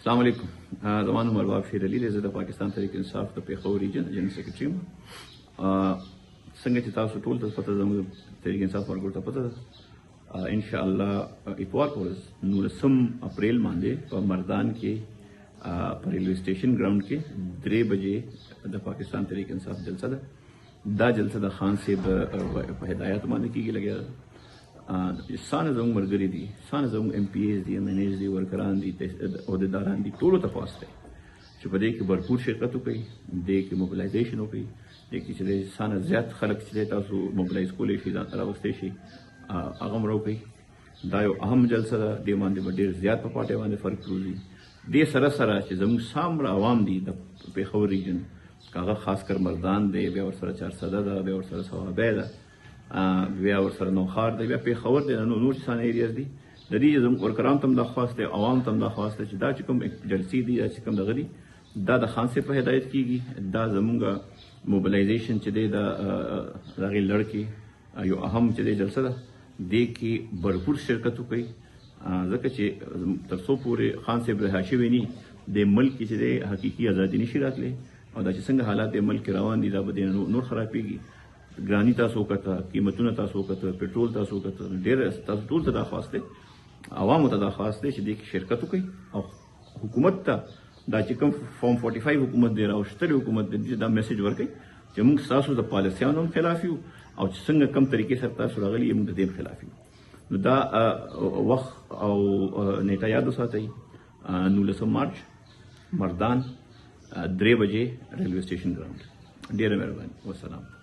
السلام علیکم. زما نوم ارباب شیر علي دی. زه د پاکستان تحریک انصاف د پېښور ریجن جنرال سیکرټري یم. څنګه چې تاسو ټول ته پته زموږ تحریک انصاف ورکړو ته پته ده، انشاءالله اتوار په ورځ 19 اپریل باندې په مردان کې په ریلوے سټیشن ګراوند کې 3 بجې د پاکستان تحریک انصاف جلسه ده. دا جلسه د خان صاحب په هدایت باندې کېږي لګیا ده. سانه زموږ ملګري دي، سانه زموږ ایم پی ایز دي، ایم این ایز دي، ورکران دي، عہدیداران دي، ټولو ته خواست دی چې په دې کې भरपूर شرکت وکړي، دې کې موبلایزیشن وکړي، دې کې چې سانه زیات خلک چې تاسو موبلایز کولی شي ځان راوستلی شي هغه هم راوکړي. دا یو اهم جلسه ده. دې باندې به ډېر زیات په پارټۍ باندې فرق وروځي. دې سره سره چې زموږ سامره عوام دي د پېښور ریجن، هغه خاص کر مردان دی، بیا ورسره چارسده ده، بیا ورسره صوابی ده، بیا ورسره نوخار دی، بیا پېښور دی، نور سانه ایریاز دي. د دې زموږ ورکران ته هم دا خواست دی، عوام ته هم دا خواست دی چې دا چې کوم جلسې دي، دا چې کوم دغه دي، دا د خان صاحب په هدایت کېږي. دا زموږ موبلایزیشن چې دی د هغې لړ کې یو اهم چې دی جلسه ده. دې کې भरपूर شرکت وکړي، ځکه چې تر څو پورې خان صاحب رها شوی نه د ملک کې چې دی حقیقي ازادي نشي راتلی، او دا چې څنګه حالات د ملک روان دي دا به نور خرابېږي. ګراني تاسو وکړه، قیمتونه تاسو وکړه، پټرول تاسو وکړه، ډېر تاسو ټول ته دا خواست دی، عوامو ته دا خواست دی چې دې کې شرکت وکړي. او حکومت ته دا چې کوم فارم 45 حکومت دی راوستلی حکومت دی دا میسج ورکړي چې موږ ستاسو د پالیسیانو هم خلاف یو، او چې څنګه کم طریقې سره تاسو راغلي موږ د دې خلاف یو. نو دا وخت او نیټه یاد وساتئ، 19 مارچ مردان 3 بجې ریلوے سټیشن ګراوند. ډېره مهرباني. والسلام.